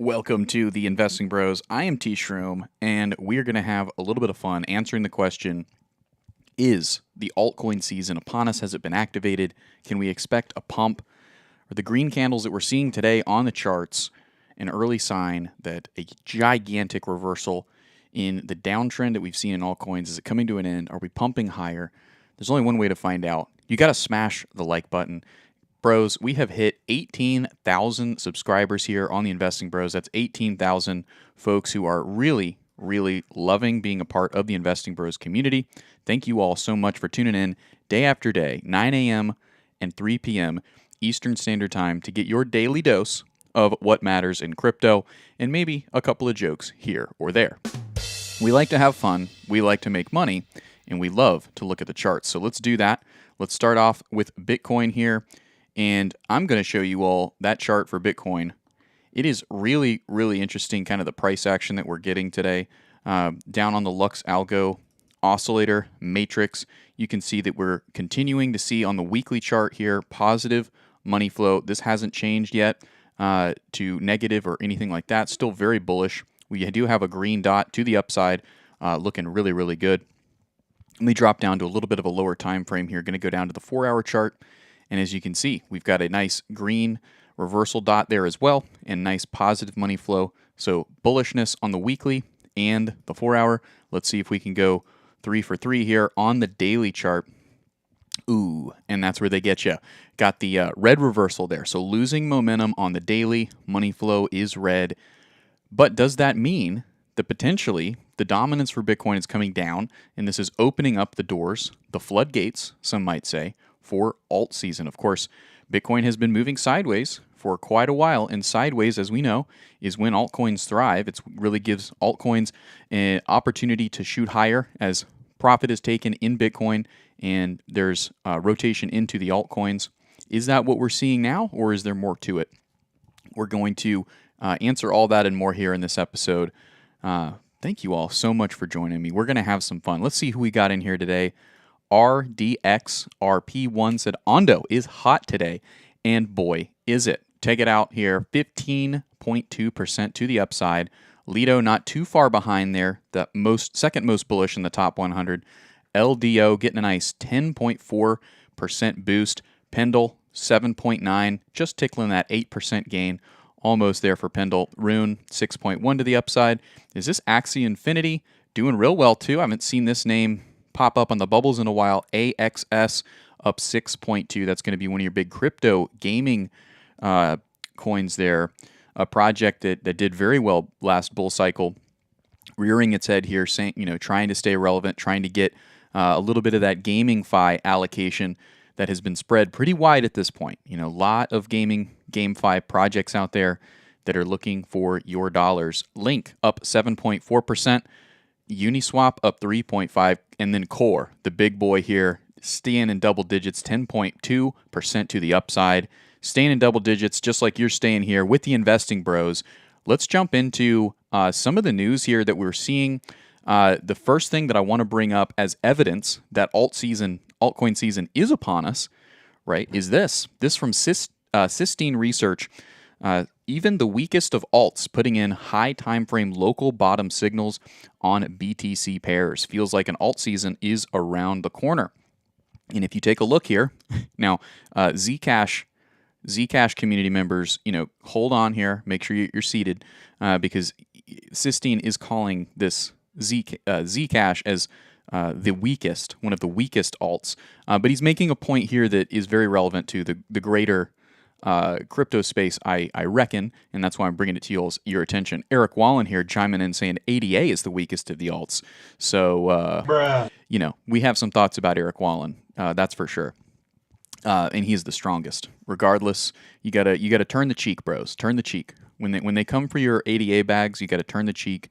Welcome to the Investing Bros. I am T Shroom, and we're going to have a little bit of fun answering the question: is the altcoin season upon us? Has it been activated? Can we expect a pump? Are the green candles that we're seeing today on the charts an early sign that a gigantic reversal in the downtrend that we've seen in altcoins is it coming to an end? Are we pumping higher? There's only one way to find out. You got to smash the like button. Bros, we have hit 18,000 subscribers here on the Investing Bros. That's 18,000 folks who are really loving being a part of the Investing Bros community. Thank you all so much for tuning in day after day, 9 a.m. and 3 p.m. Eastern Standard Time to get your daily dose of what matters in crypto and maybe a couple of jokes here or there. We like to have fun, we like to make money, and we love to look at the charts. So let's do that. Let's start off with Bitcoin here. And I'm going to show you all that chart for Bitcoin. It is really interesting, kind of the price action that we're getting today. Down on the Lux Algo Oscillator Matrix, you can see that we're continuing to see on the weekly chart here positive money flow. This hasn't changed yet to negative or anything like that. Still very bullish. We do have a green dot to the upside, looking really good. Let me drop down to a little bit of a lower time frame here. Going to go down to the 4-hour chart. And as you can see, we've got a nice green reversal dot there as well, and nice positive money flow. So bullishness on the weekly and the 4-hour. Let's see if we can go 3 for 3 here on the daily chart. Ooh, and that's where they get you. Got the red reversal there. So losing momentum on the daily, money flow is red. But does that mean that potentially the dominance for Bitcoin is coming down, and this is opening up the doors, the floodgates, some might say, for alt season? Of course, Bitcoin has been moving sideways for quite a while, and sideways, as we know, is when altcoins thrive. It really gives altcoins an opportunity to shoot higher as profit is taken in Bitcoin, and there's rotation into the altcoins. Is that what we're seeing now, or is there more to it? We're going to answer all that and more here in this episode. Thank you all so much for joining me. We're going to have some fun. Let's see who we got in here today. RDXRP1 said Ondo is hot today, and boy, is it. Take it out here, 15.2% to the upside. LIDO not too far behind there, the second most bullish in the top 100. LDO getting a nice 10.4% boost. Pendle 7.9, just tickling that 8% gain. Almost there for Pendle. Rune 6.1 to the upside. Is this Axie Infinity doing real well too? I haven't seen this name pop up on the bubbles in a while. AXS up 6.2. That's going to be one of your big crypto gaming coins there. A project that did very well last bull cycle, rearing its head here, saying, trying to stay relevant, trying to get a little bit of that gaming fi allocation that has been spread pretty wide at this point. A lot of GameFi projects out there that are looking for your dollars. Link up 7.4%. Uniswap up 3.5%, and then Core, the big boy here, staying in double digits, 10.2% to the upside. Staying in double digits, just like you're staying here with the Investing Bros. Let's jump into some of the news here that we're seeing. The first thing that I want to bring up as evidence that altcoin season is upon us, right, is this. This from Sistine Research. Even the weakest of alts putting in high time frame local bottom signals on BTC pairs. Feels like an alt season is around the corner. And if you take a look here, now Zcash community members, hold on here, make sure you're seated, because Sistine is calling this Zcash as the weakest, one of the weakest alts. But he's making a point here that is very relevant to the greater crypto space, I reckon, and that's why I'm bringing it to your attention. Eric Wallen here chiming in saying ADA is the weakest of the alts. So, we have some thoughts about Eric Wallen, that's for sure. And he's the strongest. Regardless, you gotta turn the cheek, bros. Turn the cheek. When they come for your ADA bags, you gotta turn the cheek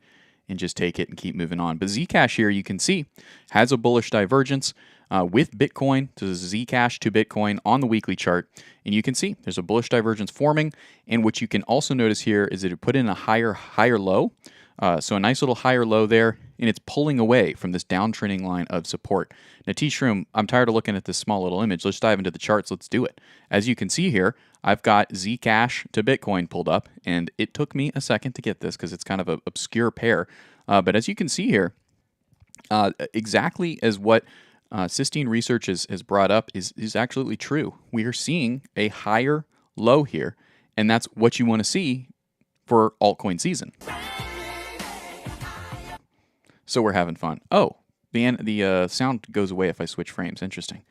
and just take it and keep moving on. But Zcash here, you can see, has a bullish divergence with Bitcoin to Zcash to Bitcoin on the weekly chart. And you can see there's a bullish divergence forming. And what you can also notice here is that it put in a higher low So a nice little higher low there, and it's pulling away from this downtrending line of support. Now, T-Shroom, I'm tired of looking at this small little image. Let's dive into the charts. Let's do it. As you can see here, I've got Zcash to Bitcoin pulled up, and it took me a second to get this because it's kind of an obscure pair. But as you can see here, exactly as what Sistine Research has brought up is absolutely true. We are seeing a higher low here, and that's what you want to see for altcoin season. So we're having fun. Oh, the sound goes away if I switch frames. Interesting.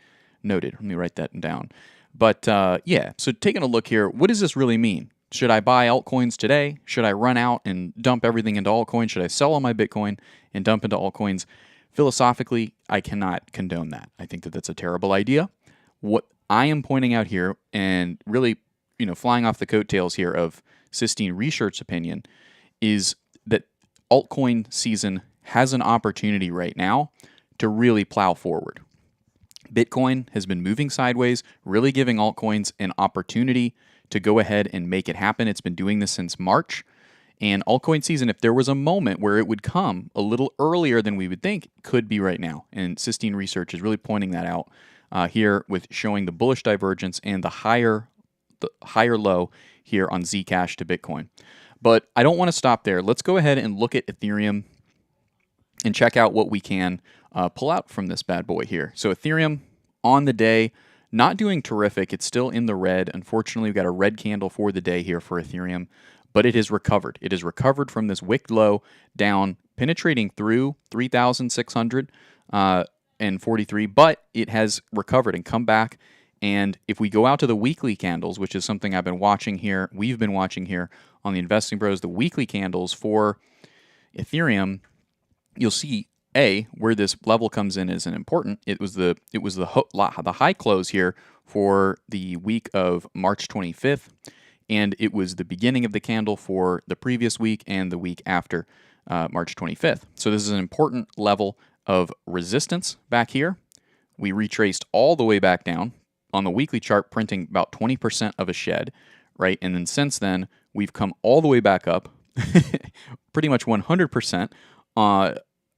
Noted. Let me write that down. But yeah, so taking a look here, what does this really mean? Should I buy altcoins today? Should I run out and dump everything into altcoins? Should I sell all my Bitcoin and dump into altcoins? Philosophically, I cannot condone that. I think that that's a terrible idea. What I am pointing out here, and really, flying off the coattails here of Sistine Research's opinion, is that altcoin season has an opportunity right now to really plow forward. Bitcoin has been moving sideways, really giving altcoins an opportunity to go ahead and make it happen. It's been doing this since March. And altcoin season, if there was a moment where it would come a little earlier than we would think, could be right now. And Sistine Research is really pointing that out here with showing the bullish divergence and the higher low here on Zcash to Bitcoin. But I don't want to stop there. Let's go ahead and look at Ethereum and check out what we can pull out from this bad boy here. So Ethereum on the day, not doing terrific. It's still in the red. Unfortunately, we've got a red candle for the day here for Ethereum, but it has recovered. It has recovered from this wick low down, penetrating through 3,643, but it has recovered and come back. And if we go out to the weekly candles, which is something I've been watching here, we've been watching here on the Investing Bros, the weekly candles for Ethereum, you'll see where this level comes in isn't important. It was the high close here for the week of March 25th, and it was the beginning of the candle for the previous week and the week after March 25th. So this is an important level of resistance back here. We retraced all the way back down on the weekly chart, printing about 20% of a shed, right? And then since then, we've come all the way back up, pretty much 100%.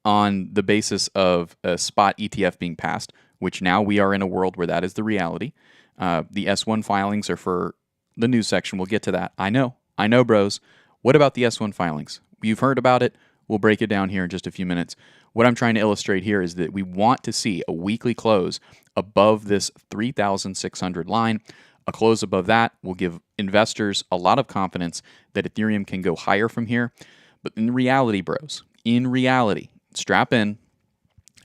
On the basis of a spot ETF being passed, which now we are in a world where that is the reality. The S1 filings are for the news section. We'll get to that. I know, bros. What about the S1 filings? You've heard about it. We'll break it down here in just a few minutes. What I'm trying to illustrate here is that we want to see a weekly close above this 3,600 line. A close above that will give investors a lot of confidence that Ethereum can go higher from here. But in reality, bros, strap in.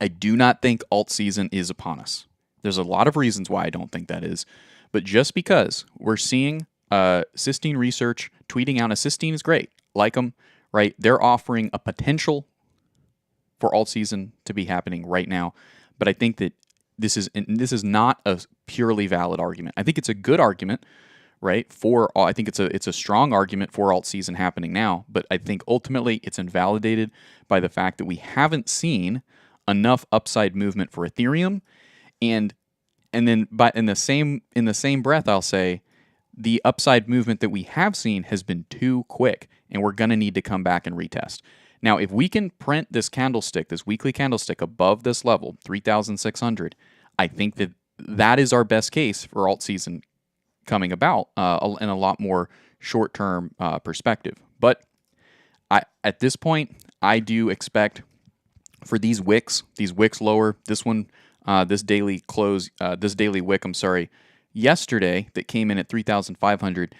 I do not think alt season is upon us. There's a lot of reasons why I don't think that is. But just because we're seeing Sistine Research tweeting out, Sistine is great, like them, right? They're offering a potential for alt season to be happening right now. But I think that this is not a purely valid argument. I think it's a good argument, right? I think it's a strong argument for alt season happening now, but I think ultimately it's invalidated by the fact that we haven't seen enough upside movement for Ethereum, and then in the same breath, I'll say the upside movement that we have seen has been too quick, and we're gonna need to come back and retest. Now, if we can print this candlestick, this weekly candlestick above this level, 3,600, I think that is our best case for alt season coming about in a lot more short-term perspective. But at this point, I do expect for these wicks lower, this one, this daily wick, yesterday that came in at 3,500,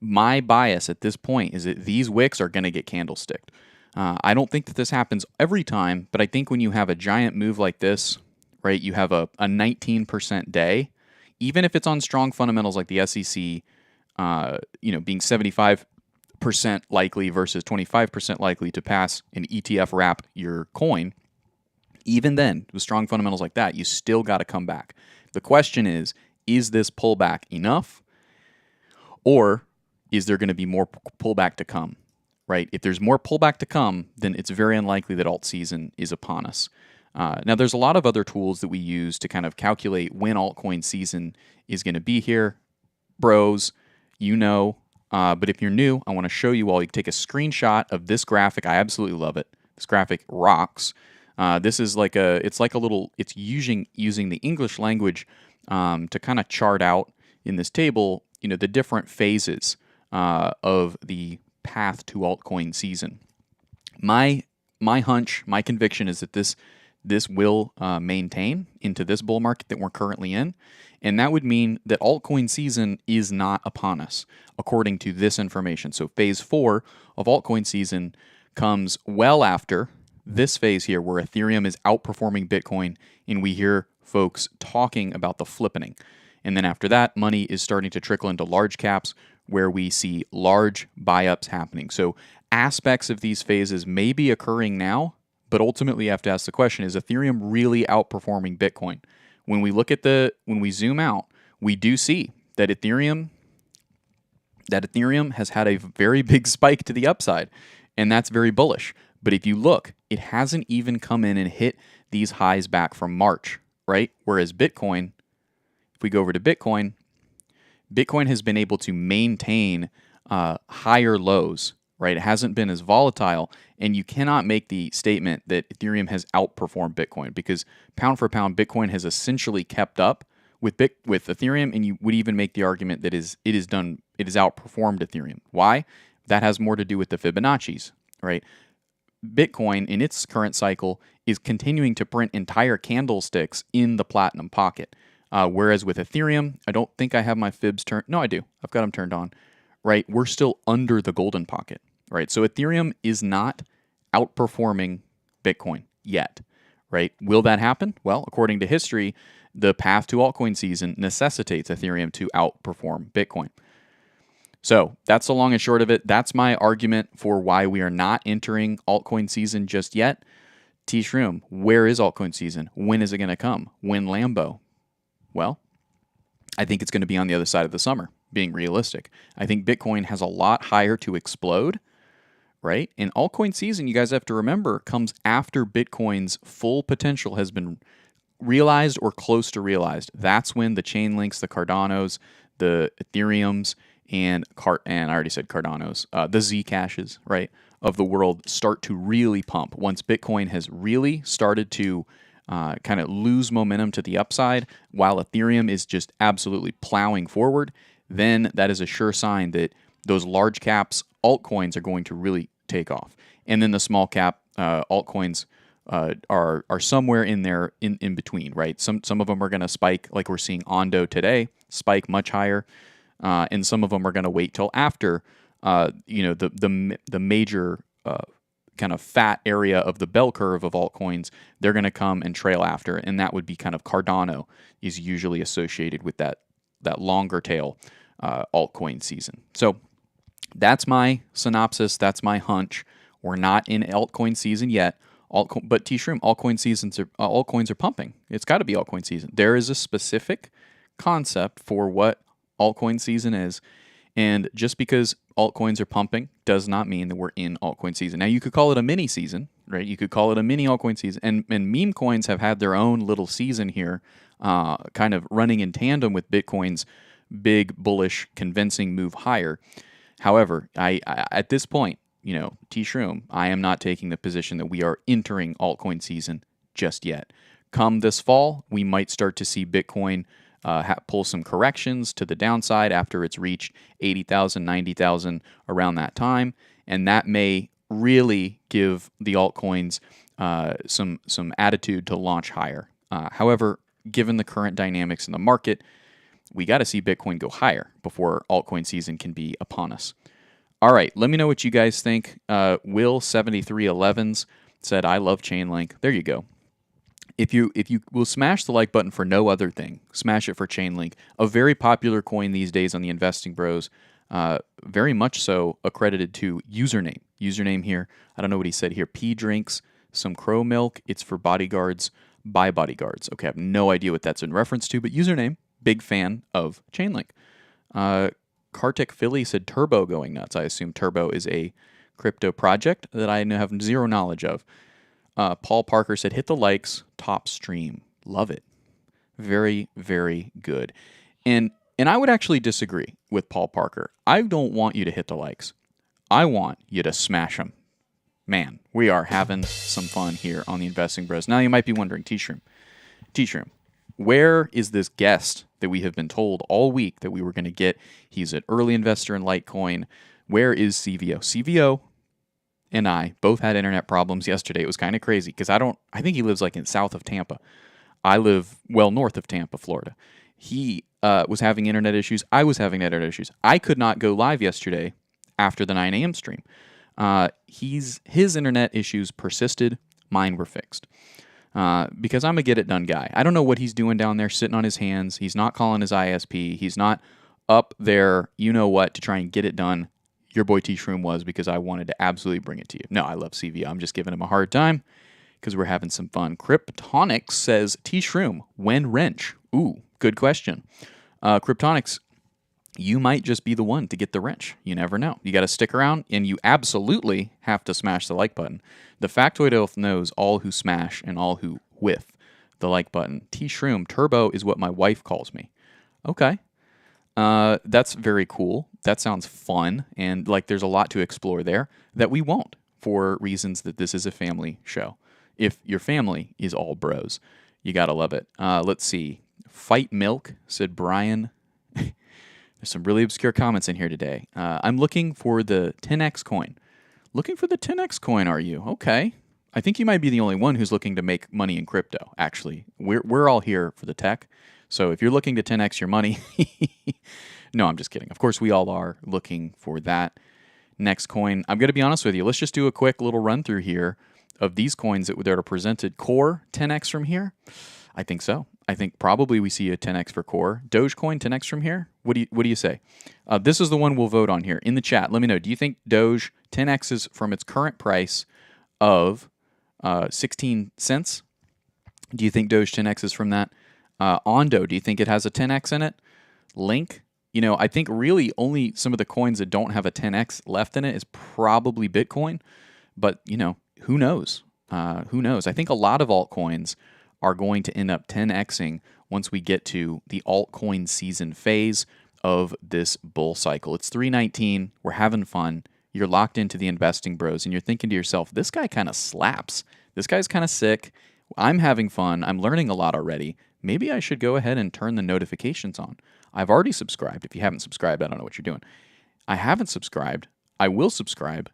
my bias at this point is that these wicks are going to get candlesticked. I don't think that this happens every time, but I think when you have a giant move like this, right, you have a 19% day, even if it's on strong fundamentals like the SEC, being 75% likely versus 25% likely to pass an ETF wrap your coin, even then, with strong fundamentals like that, you still got to come back. The question is this pullback enough, or is there going to be more pullback to come, right? If there's more pullback to come, then it's very unlikely that alt season is upon us. Now, there's a lot of other tools that we use to kind of calculate when altcoin season is going to be here. Bros, But if you're new, I want to show you all. You can take a screenshot of this graphic. I absolutely love it. This graphic rocks. This is like it's using the English language to kind of chart out in this table, the different phases of the path to altcoin season. My hunch, my conviction is that this will maintain into this bull market that we're currently in, and that would mean that altcoin season is not upon us, according to this information. So phase 4 of altcoin season comes well after this phase here, where Ethereum is outperforming Bitcoin, and we hear folks talking about the flippening. And then after that, money is starting to trickle into large caps, where we see large buy-ups happening. So aspects of these phases may be occurring now, but ultimately you have to ask the question, is Ethereum really outperforming Bitcoin? When we zoom out, we do see that Ethereum has had a very big spike to the upside, and that's very bullish. But if you look, it hasn't even come in and hit these highs back from March, right? Whereas Bitcoin, if we go over to Bitcoin has been able to maintain higher lows, right? It hasn't been as volatile, and you cannot make the statement that Ethereum has outperformed Bitcoin, because pound for pound, Bitcoin has essentially kept up with Ethereum, and you would even make the argument that it has outperformed Ethereum. Why? That has more to do with the Fibonacci's, right? Bitcoin, in its current cycle, is continuing to print entire candlesticks in the platinum pocket. Whereas with Ethereum, I don't think I have my fibs turned. No, I do. I've got them turned on. Right? We're still under the golden pocket. Right? So Ethereum is not outperforming Bitcoin yet. Right? Will that happen? Well, according to history, the path to altcoin season necessitates Ethereum to outperform Bitcoin. So that's the long and short of it. That's my argument for why we are not entering altcoin season just yet. T-Shroom, where is altcoin season? When is it going to come? When Lambo? Well, I think it's going to be on the other side of the summer, being realistic. I think Bitcoin has a lot higher to explode, right? And altcoin season, you guys have to remember, comes after Bitcoin's full potential has been realized or close to realized. That's when the Chainlinks, the Cardanos, the Ethereums, and I already said Cardanos, the Zcashes, right, of the world start to really pump. Once Bitcoin has really started to kind of lose momentum to the upside, while Ethereum is just absolutely plowing forward, then that is a sure sign that those large caps altcoins are going to really take off. And then the small cap altcoins are somewhere in there in between, right? Some of them are going to spike, like we're seeing Ondo today, spike much higher, and some of them are going to wait till after the major kind of fat area of the bell curve of altcoins. They're going to come and trail after, and that would be kind of Cardano is usually associated with that longer tail altcoin season. So that's my synopsis. That's my hunch. We're not in altcoin season yet. But T-Shroom, altcoins are pumping. It's got to be altcoin season. There is a specific concept for what altcoin season is, and just because altcoins are pumping does not mean that we're in altcoin season. Now, you could call it a mini season, right? You could call it a mini altcoin season, and meme coins have had their own little season here, kind of running in tandem with Bitcoin's big bullish convincing move higher. However, I at this point, T-Shroom, I am not taking the position that we are entering altcoin season just yet. Come this fall, we might start to see Bitcoin pull some corrections to the downside after it's reached 80,000, 90,000 around that time, and that may really give the altcoins some attitude to launch higher. However, given the current dynamics in the market, we got to see Bitcoin go higher before altcoin season can be upon us. All right, let me know what you guys think. Will7311s said, I love Chainlink. There you go. If you will smash the like button for no other thing, smash it for Chainlink, a very popular coin these days on the Investing Bros, very much so accredited to username. Username here, I don't know what he said here. P drinks some crow milk. It's for bodyguards by bodyguards. Okay, I have no idea what that's in reference to, but username, big fan of Chainlink. Kartik Philly said Turbo going nuts. I assume Turbo is a crypto project that I have zero knowledge of. Paul Parker said, hit the likes, top stream. Love it. Very, very good. And And I would actually disagree with Paul Parker. I don't want you to hit the likes. I want you to smash them. Man, we are having some fun here on the Investing Bros. Now you might be wondering, T-Shroom, where is this guest that we have been told all week that we were going to get? He's an early investor in Litecoin. Where is CVO? CVO and I both had internet problems yesterday. It was kind of crazy because I think he lives like in south of Tampa. I live well north of Tampa, Florida. He was having internet issues. I was having internet issues. I could not go live yesterday after the 9 a.m. stream. His internet issues persisted. Mine were fixed. Because I'm a get-it-done guy. I don't know what he's doing down there sitting on his hands. He's not calling his ISP. He's not up there, you-know-what, to try and get it done. Your boy T-Shroom was because I wanted to absolutely bring it to you. No, I love CVO. I'm just giving him a hard time because we're having some fun. Kryptonics says, T-Shroom, when wrench? Ooh, good question. Kryptonics, you might just be the one to get the wrench. You never know. You got to stick around, and you absolutely have to smash the like button. The factoid oath knows all who smash and all who whiff the like button. T-Shroom, Turbo is what my wife calls me. Okay. That's very cool. That sounds fun, and like there's a lot to explore there that we won't for reasons that this is a family show. If your family is all bros, you got to love it. Let's see. Fight Milk, said Brian. There's some really obscure comments in here today. I'm looking for the 10x coin. Looking for the 10x coin, are you? Okay. I think you might be the only one who's looking to make money in crypto, actually. We're all here for the tech. So if you're looking to 10x your money, no, I'm just kidding. Of course, we all are looking for that next coin. I'm going to be honest with you. Let's just do a quick little run through here of these coins that are presented. Core 10x from here? I think so. I think probably we see a 10x for Core. Dogecoin 10x from here? What do you say? This is the one we'll vote on here in the chat. Let me know. Do you think Doge 10x's from its current price of 16 cents? Do you think Doge 10x's from that? Ondo, do you think it has a 10x in it? Link, I think really only some of the coins that don't have a 10x left in it is probably Bitcoin. But, who knows? Who knows? I think a lot of altcoins are going to end up 10xing once we get to the altcoin season phase of this bull cycle. It's 319. We're having fun. You're locked into the Investing Bros, and you're thinking to yourself, this guy kind of slaps. This guy's kind of sick. I'm having fun. I'm learning a lot already. Maybe I should go ahead and turn the notifications on. I've already subscribed. If you haven't subscribed, I don't know what you're doing. I haven't subscribed. I will subscribe.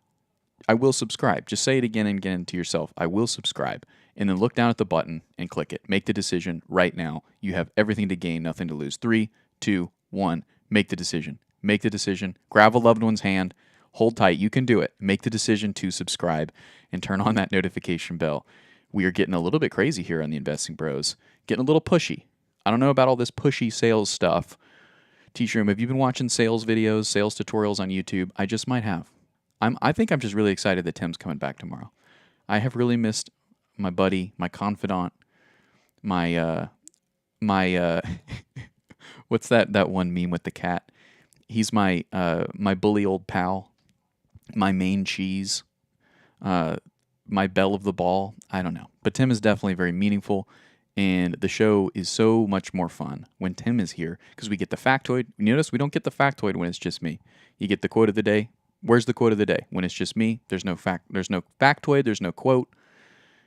I will subscribe. Just say it again and again to yourself. I will subscribe. And then look down at the button and click it. Make the decision right now. You have everything to gain, nothing to lose. 3, 2, 1. Make the decision. Make the decision. Grab a loved one's hand. Hold tight. You can do it. Make the decision to subscribe and turn on that notification bell. We are getting a little bit crazy here on the Investing Bros. Getting a little pushy. I don't know about all this pushy sales stuff. T-Shroom, have you been watching sales videos, sales tutorials on YouTube? I just might have. I think I'm just really excited that Tim's coming back tomorrow. I have really missed my buddy, my confidant, my what's that one meme with the cat? He's my bully old pal, my main cheese, my belle of the ball. I don't know. But Tim is definitely very meaningful, and the show is so much more fun when Tim is here because we get the factoid. You notice we don't get the factoid when it's just me. You get the quote of the day. Where's the quote of the day? When it's just me, there's no factoid, there's no quote.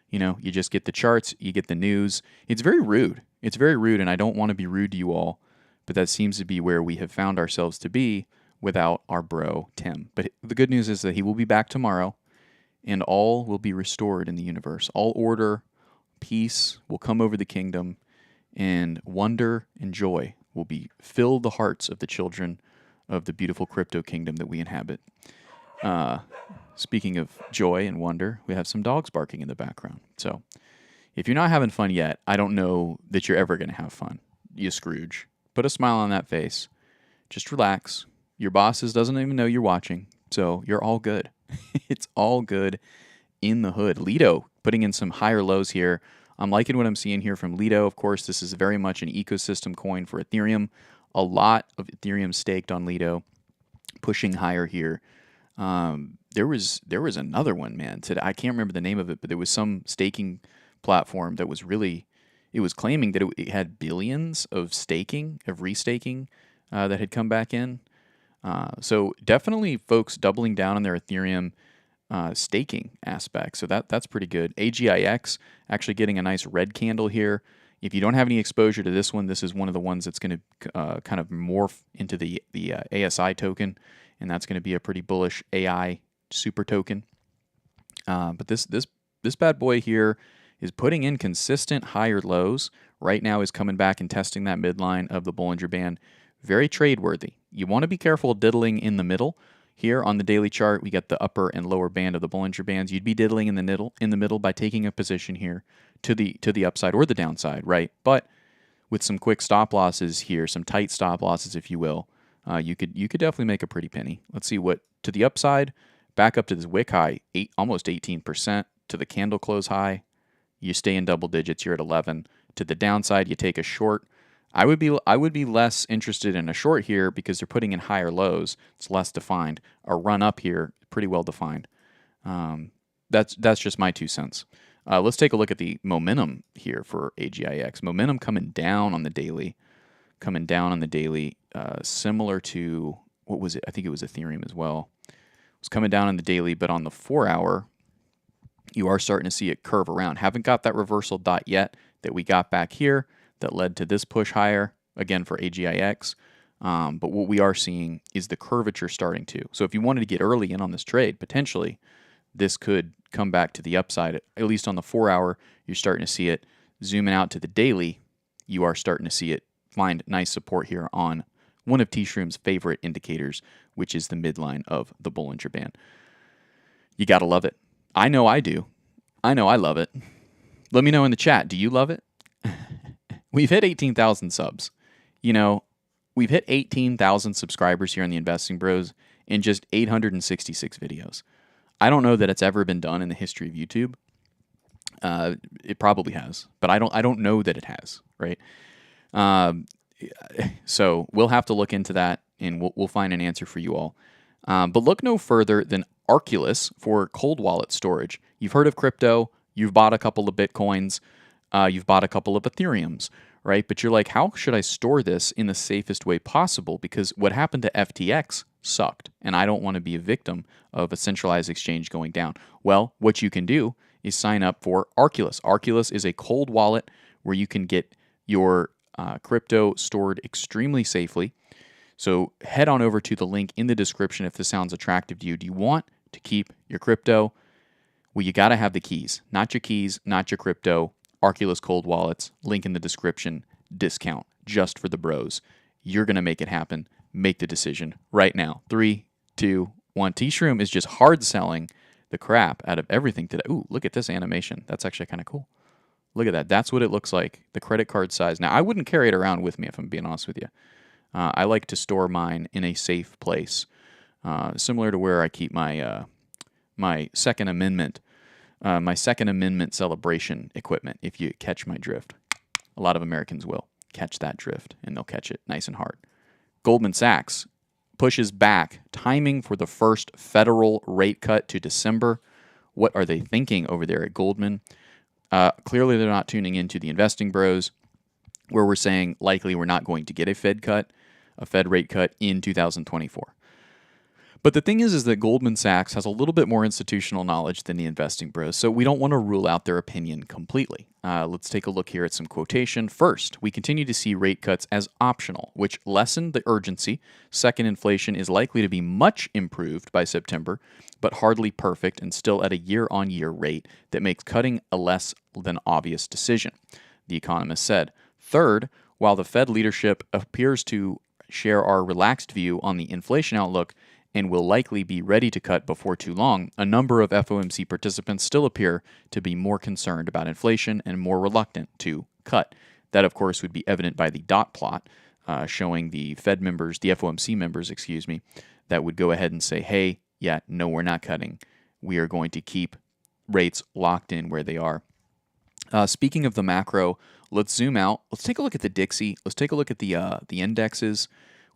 You just get the charts, you get the news. It's very rude. It's very rude, and I don't want to be rude to you all, but that seems to be where we have found ourselves to be without our bro, Tim. But the good news is that he will be back tomorrow, and all will be restored in the universe. All order, peace will come over the kingdom, and wonder and joy will fill the hearts of the children of the beautiful crypto kingdom that we inhabit. Speaking of joy and wonder, we have some dogs barking in the background. So if you're not having fun yet, I don't know that you're ever going to have fun. You Scrooge. Put a smile on that face. Just relax. Your bosses doesn't even know you're watching, so you're all good. It's all good in the hood. LIDO putting in some higher lows here. I'm liking what I'm seeing here from LIDO. Of course, this is very much an ecosystem coin for Ethereum. A lot of Ethereum staked on LIDO, pushing higher here. There was another one, man. Today, I can't remember the name of it, but there was some staking platform that was really, it was claiming that it had billions of restaking that had come back in. So definitely folks doubling down on their Ethereum staking aspect. So that's pretty good. AGIX actually getting a nice red candle here. If you don't have any exposure to this one, this is one of the ones that's going to kind of morph into the ASI token, and that's going to be a pretty bullish AI super token. But this bad boy here is putting in consistent higher lows. Right now is coming back and testing that midline of the Bollinger Band. Very trade worthy. You want to be careful diddling in the middle. Here on the daily chart, we get the upper and lower band of the Bollinger Bands. You'd be diddling in the middle by taking a position here to the upside or the downside, right? But with some quick stop losses here, some tight stop losses, if you will, you could definitely make a pretty penny. Let's see what to the upside, back up to this wick high, almost 18% to the candle close high. You stay in double digits. You're at 11. To the downside, you take a short. I would be less interested in a short here because they're putting in higher lows. It's less defined. A run up here, pretty well defined. That's just my 2 cents. Let's take a look at the momentum here for AGIX. Momentum coming down on the daily, similar to what was it? I think it was Ethereum as well. It was coming down on the daily, but on the 4 hour, you are starting to see it curve around. Haven't got that reversal dot yet that we got back here that led to this push higher, again for AGIX. But what we are seeing is the curvature starting to. So if you wanted to get early in on this trade, potentially, this could come back to the upside. At least on the 4 hour, you're starting to see it. Zooming out to the daily, you are starting to see it find nice support here on one of T-Shroom's favorite indicators, which is the midline of the Bollinger Band. You got to love it. I know I do. I know I love it. Let me know in the chat. Do you love it? We've hit 18,000 subs. You know, we've hit 18,000 subscribers here on the Investing Bros in just 866 videos. I don't know that it's ever been done in the history of YouTube. It probably has, but I don't know that it has, right? So we'll have to look into that, and we'll find an answer for you all. But look no further than Arculus for cold wallet storage. You've heard of crypto. You've bought a couple of Bitcoins. You've bought a couple of Ethereums, right? But you're like, how should I store this in the safest way possible? Because what happened to FTX sucked, and I don't want to be a victim of a centralized exchange going down. Well, what you can do is sign up for Arculus. Arculus is a cold wallet where you can get your crypto stored extremely safely. So head on over to the link in the description if this sounds attractive to you. Do you want to keep your crypto? Well, you got to have the keys. Not your keys, not your crypto. Arculus cold wallets, link in the description, discount just for the bros. You're going to make it happen. Make the decision right now. 3, 2, 1. T-Shroom is just hard selling the crap out of everything today. Ooh, look at this animation. That's actually kind of cool. Look at that. That's what it looks like, the credit card size. Now, I wouldn't carry it around with me if I'm being honest with you. I like to store mine in a safe place, similar to where I keep my my Second Amendment celebration equipment, if you catch my drift. A lot of Americans will catch that drift, and they'll catch it nice and hard. Goldman Sachs pushes back timing for the first federal rate cut to December. What are they thinking over there at Goldman? Clearly, they're not tuning into the Investing Bros, where we're saying likely we're not going to get a Fed rate cut in 2024. But the thing is that Goldman Sachs has a little bit more institutional knowledge than the Investing Bros, so we don't want to rule out their opinion completely. Let's take a look here at some quotation. First, we continue to see rate cuts as optional, which lessen the urgency. Second, inflation is likely to be much improved by September, but hardly perfect and still at a year-on-year rate that makes cutting a less than obvious decision, the economist said. Third, while the Fed leadership appears to share our relaxed view on the inflation outlook, and will likely be ready to cut before too long, a number of FOMC participants still appear to be more concerned about inflation and more reluctant to cut. That, of course, would be evident by the dot plot showing the FOMC members, that would go ahead and say, hey, yeah, no, we're not cutting. We are going to keep rates locked in where they are. Speaking of the macro, let's zoom out. Let's take a look at the Dixie. Let's take a look at the indexes.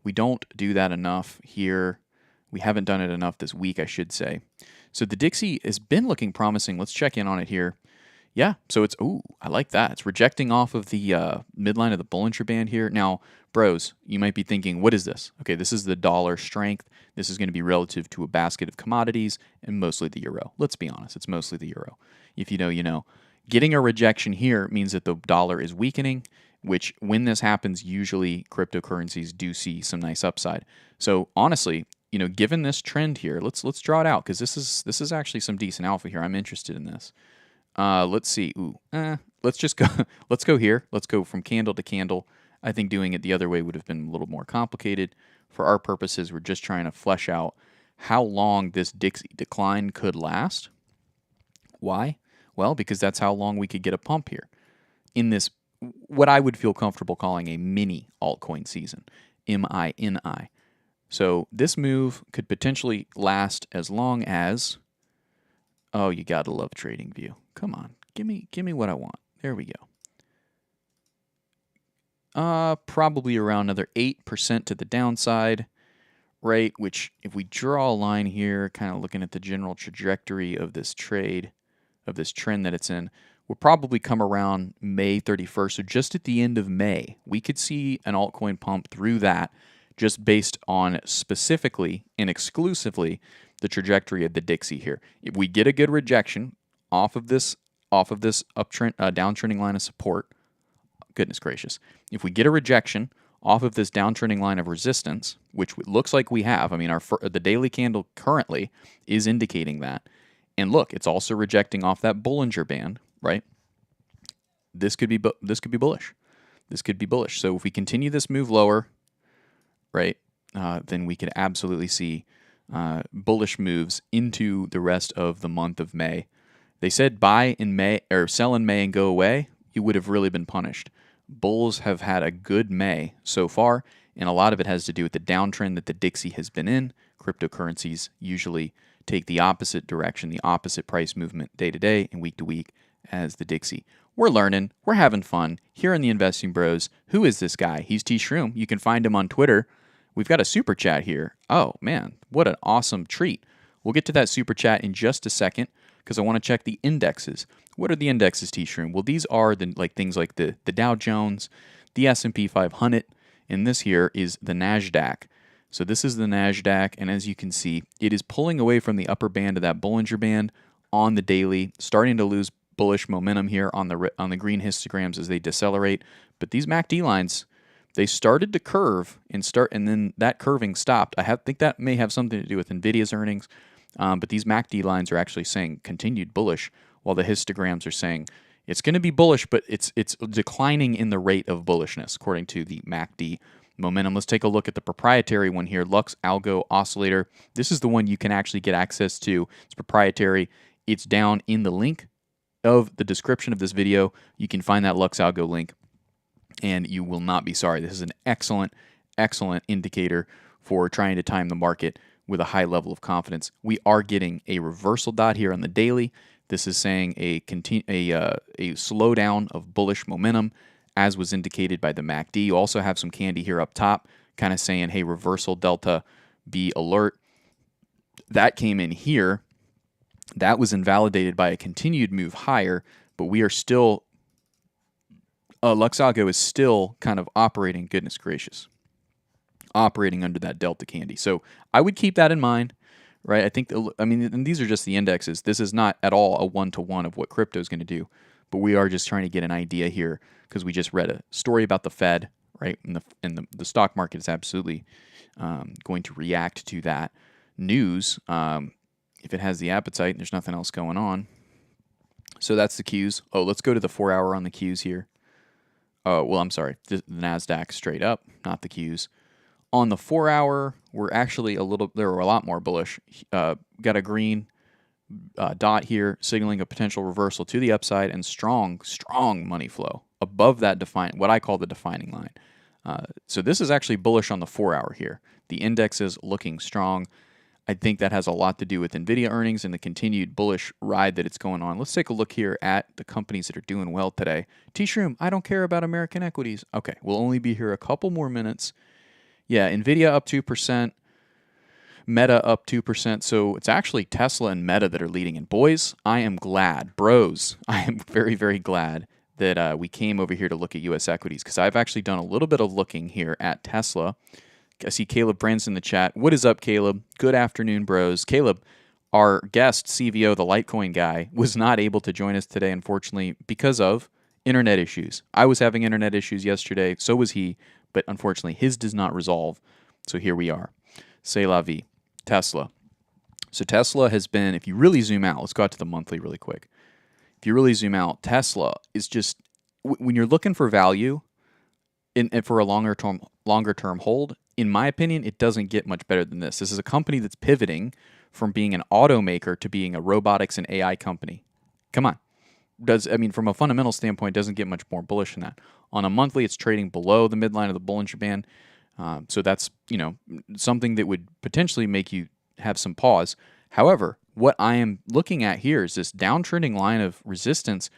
We don't do that enough here. We haven't done it enough this week, I should say. So the Dixie has been looking promising. Let's check in on it here. Yeah, so it's, ooh, I like that. It's rejecting off of the midline of the Bollinger Band here. Now, bros, you might be thinking, what is this? Okay, this is the dollar strength. This is going to be relative to a basket of commodities and mostly the euro. Let's be honest, it's mostly the euro. If you know, you know. Getting a rejection here means that the dollar is weakening, which when this happens, usually cryptocurrencies do see some nice upside. So honestly, you know, given this trend here, let's draw it out because this is actually some decent alpha here. I'm interested in this. Let's see. Let's just go. Let's go here. Let's go from candle to candle. I think doing it the other way would have been a little more complicated. For our purposes, we're just trying to flesh out how long this Dixie decline could last. Why? Well, because that's how long we could get a pump here in this, what I would feel comfortable calling a mini altcoin season, MINI. So this move could potentially last as long as, oh, you gotta love TradingView. Come on, give me what I want. There we go. Probably around another 8% to the downside, right? Which, if we draw a line here, kind of looking at the general trajectory of this trade, of this trend that it's in, will probably come around May 31st. So just at the end of May, we could see an altcoin pump through that, just based on specifically and exclusively the trajectory of the Dixie here. If we get a good rejection off of this uptrend, downtrending line of support, goodness gracious, if we get a rejection off of this downtrending line of resistance, which looks like we have, I mean, the daily candle currently is indicating that. And look, it's also rejecting off that Bollinger Band, right? This could be bullish. This could be bullish. So if we continue this move lower, right, then we could absolutely see bullish moves into the rest of the month of May. They said buy in May or sell in May and go away. You would have really been punished. Bulls have had a good May so far, and a lot of it has to do with the downtrend that the Dixie has been in. Cryptocurrencies usually take the opposite direction, the opposite price movement day to day and week to week as the Dixie. We're learning, we're having fun here in the Investing Bros. Who is this guy? He's T Shroom. You can find him on Twitter. We've got a super chat here. Oh man, what an awesome treat. We'll get to that super chat in just a second because I want to check the indexes. What are the indexes, T Shroom? Well, these are things like the Dow Jones, the S&P 500, and this here is the NASDAQ. So this is the NASDAQ, and as you can see, it is pulling away from the upper band of that Bollinger Band on the daily, starting to lose bullish momentum here on the green histograms as they decelerate. But these MACD lines, they started to curve and then that curving stopped. I think that may have something to do with Nvidia's earnings, but these MACD lines are actually saying continued bullish, while the histograms are saying it's going to be bullish, but it's declining in the rate of bullishness according to the MACD momentum. Let's take a look at the proprietary one here, Lux Algo Oscillator. This is the one you can actually get access to. It's proprietary. It's down in the link of the description of this video. You can find that Lux Algo link, and you will not be sorry. This is an excellent, excellent indicator for trying to time the market with a high level of confidence. We are getting a reversal dot here on the daily. This is saying a slowdown of bullish momentum, as was indicated by the MACD. You also have some candy here up top, kind of saying, hey, reversal delta, be alert. That came in here. That was invalidated by a continued move higher, but we are still, Luxalgo is still kind of operating, goodness gracious, operating under that delta candy. So I would keep that in mind, right? I think, and these are just the indexes. This is not at all a one-to-one of what crypto is going to do, but we are just trying to get an idea here because we just read a story about the Fed, right? And the stock market is absolutely going to react to that news if it has the appetite and there's nothing else going on. So that's the Qs. Oh, let's go to the 4 hour on the Qs here. Oh, well, I'm sorry. The NASDAQ straight up, not the Qs. On the 4 hour, we're actually there were a lot more bullish. Got a green dot here signaling a potential reversal to the upside and strong money flow above that what I call the defining line. So this is actually bullish on the 4 hour here. The index is looking strong. I think that has a lot to do with Nvidia earnings and the continued bullish ride that it's going on. Let's take a look here at the companies that are doing well today. T-Shroom, I don't care about American equities. Okay, we'll only be here a couple more minutes. Yeah, Nvidia up 2%. Meta up 2%. So it's actually Tesla and Meta that are leading. And boys, I am glad, bros, I am very, very glad that we came over here to look at U.S. equities, because I've actually done a little bit of looking here at Tesla. I see Caleb Branson in the chat. What is up, Caleb? Good afternoon, bros. Caleb, our guest, CVO, the Litecoin guy, was not able to join us today, unfortunately, because of internet issues. I was having internet issues yesterday, so was he, but unfortunately his does not resolve. So here we are. C'est la vie. Tesla. So Tesla has been, if you really zoom out, let's go out to the monthly really quick. If you really zoom out, Tesla is just, when you're looking for value and for a longer term hold, in my opinion, it doesn't get much better than this. This is a company that's pivoting from being an automaker to being a robotics and AI company. Come on. From a fundamental standpoint, it doesn't get much more bullish than that. On a monthly, it's trading below the midline of the Bollinger Band. So that's, something that would potentially make you have some pause. However, what I am looking at here is this downtrending line of resistance.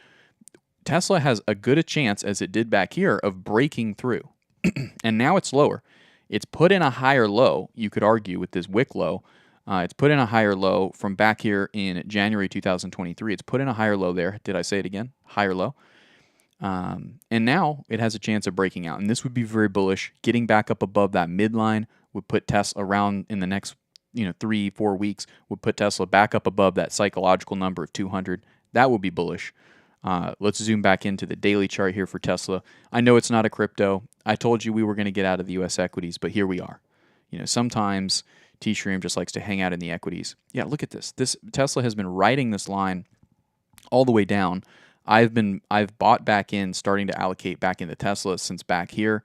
Tesla has a good a chance, as it did back here, of breaking through. And now it's lower. It's put in a higher low, you could argue, with this wick low. It's put in a higher low from back here in January 2023. It's put in a higher low there. Did I say it again? Higher low. And now it has a chance of breaking out. And this would be very bullish. Getting back up above that midline would put Tesla around in the next 3-4 weeks, would put Tesla back up above that psychological number of 200. That would be bullish. Let's zoom back into the daily chart here for Tesla. I know it's not a crypto. I told you we were going to get out of the U.S. equities, but here we are. Sometimes T-Shreem just likes to hang out in the equities. Yeah, look at this. This Tesla has been riding this line all the way down. I've bought back in, starting to allocate back into Tesla since back here.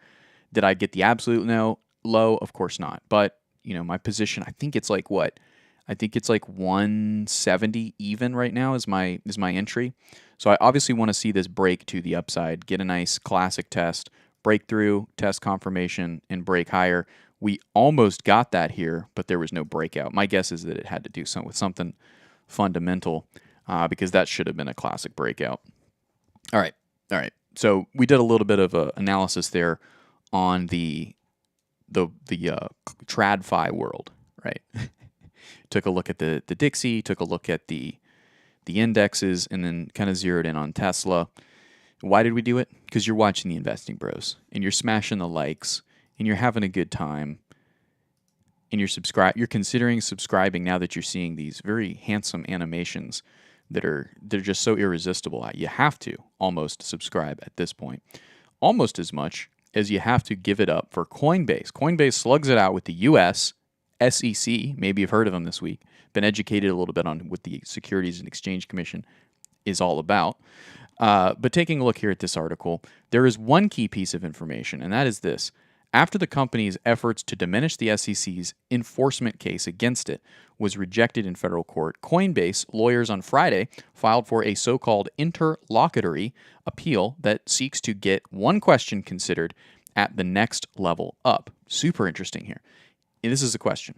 Did I get the absolute low? Of course not. But my position, I think it's like what? I think it's like 170 even right now is my entry. So I obviously want to see this break to the upside, get a nice classic test, breakthrough, test confirmation, and break higher. We almost got that here, but there was no breakout. My guess is that it had to do with something fundamental, because that should have been a classic breakout. All right. So we did a little bit of analysis there on the TradFi world, right? Took a look at the Dixie, took a look at the indexes, and then kind of zeroed in on Tesla. Why did we do it? Because you're watching the Investing Bros, and you're smashing the likes, and you're having a good time, and you're considering subscribing now that you're seeing these very handsome animations they're just so irresistible. You have to almost subscribe at this point, almost as much as you have to give it up for Coinbase. Coinbase slugs it out with the U.S. SEC. Maybe you've heard of them this week. Been educated a little bit on what the Securities and Exchange Commission is all about. But taking a look here at this article, there is one key piece of information, and that is this. After the company's efforts to diminish the SEC's enforcement case against it was rejected in federal court, Coinbase lawyers on Friday filed for a so-called interlocutory appeal that seeks to get one question considered at the next level up. Super interesting here. And this is a question.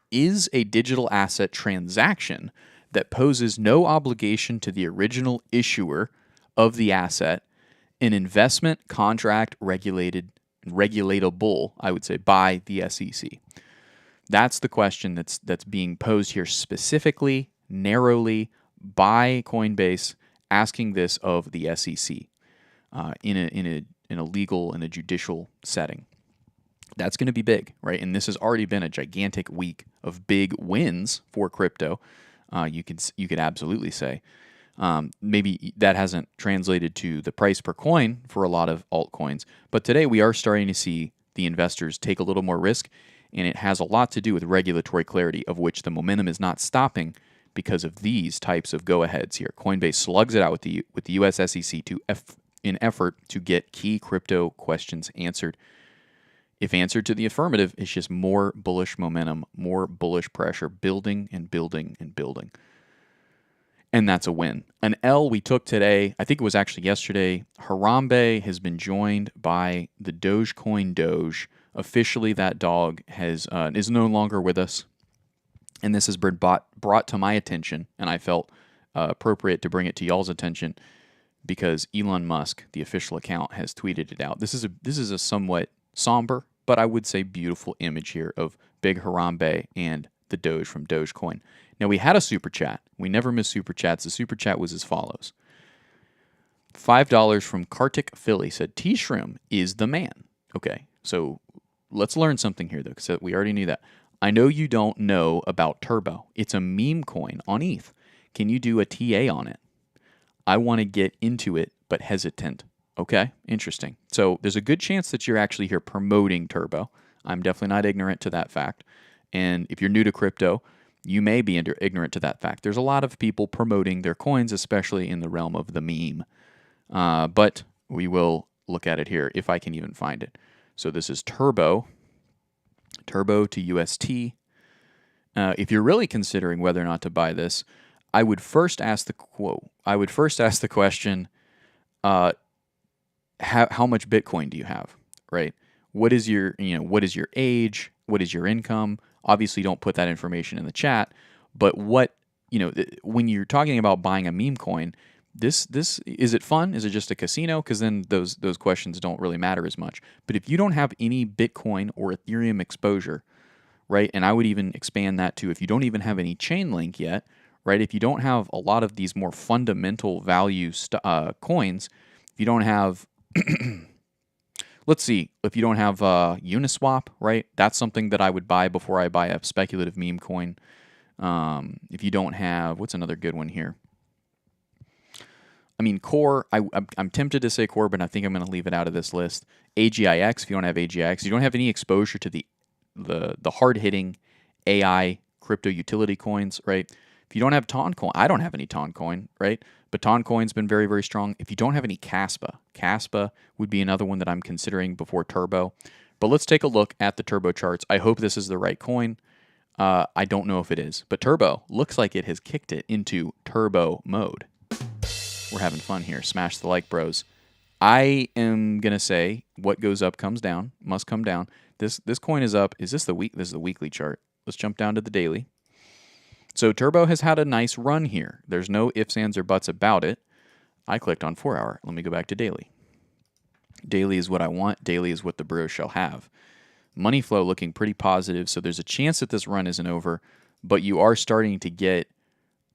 Is a digital asset transaction that poses no obligation to the original issuer of the asset an investment contract regulatable, I would say, by the SEC? That's the question that's being posed here specifically, narrowly, by Coinbase, asking this of the SEC in a legal and a judicial setting. That's going to be big, right? And this has already been a gigantic week of big wins for crypto. You could absolutely say. Maybe that hasn't translated to the price per coin for a lot of altcoins, but today we are starting to see the investors take a little more risk, and it has a lot to do with regulatory clarity, of which the momentum is not stopping because of these types of go-aheads here. Coinbase slugs it out with the U.S. SEC in effort to get key crypto questions answered. If answered to the affirmative, it's just more bullish momentum, more bullish pressure, building and building and building. And that's a win. An L we took today, I think it was actually yesterday, Harambe has been joined by the Dogecoin Doge. Officially, that dog is no longer with us. And this has been brought to my attention, and I felt appropriate to bring it to y'all's attention because Elon Musk, the official account, has tweeted it out. This is a somewhat somber but I would say beautiful image here of Big Harambe and the Doge from Dogecoin. Now, we had a super chat. We never miss super chats. The super chat was as follows. $5 from Kartik Philly said, T-Shroom is the man. Okay, so let's learn something here, though, because we already knew that. I know you don't know about Turbo. It's a meme coin on ETH. Can you do a TA on it? I want to get into it, but hesitant. Okay, interesting. So there's a good chance that you're actually here promoting Turbo. I'm definitely not ignorant to that fact. And if you're new to crypto, you may be ignorant to that fact. There's a lot of people promoting their coins, especially in the realm of the meme. But we will look at it here if I can even find it. So this is Turbo to UST. If you're really considering whether or not to buy this, I would first ask the question, how much Bitcoin do you have, right? What is your age? What is your income? Obviously, don't put that information in the chat. But when you're talking about buying a meme coin, this is it fun? Is it just a casino? Because then those questions don't really matter as much. But if you don't have any Bitcoin or Ethereum exposure, right? And I would even expand that to if you don't even have any Chainlink yet, right? If you don't have a lot of these more fundamental value coins, if you don't have, let's see, if you don't have Uniswap, right? That's something that I would buy before I buy a speculative meme coin. If you don't have, what's another good one here? I mean, Core, I'm tempted to say Core, but I think I'm going to leave it out of this list. AGIX, if you don't have AGIX, you don't have any exposure to the hard-hitting AI crypto utility coins, right? If you don't have Toncoin, I don't have any Toncoin, right? But Toncoin's been very, very strong. If you don't have any Caspa would be another one that I'm considering before Turbo. But let's take a look at the Turbo charts. I hope this is the right coin. I don't know if it is. But Turbo looks like it has kicked it into Turbo mode. We're having fun here. Smash the like, bros. I am going to say what goes up comes down, must come down. This coin is up. Is this the week? This is the weekly chart. Let's jump down to the daily. So Turbo has had a nice run here. There's no ifs, ands, or buts about it. I clicked on 4 hour. Let me go back to daily. Daily is what I want. Daily is what the bros shall have. Money flow looking pretty positive, so there's a chance that this run isn't over, but you are starting to get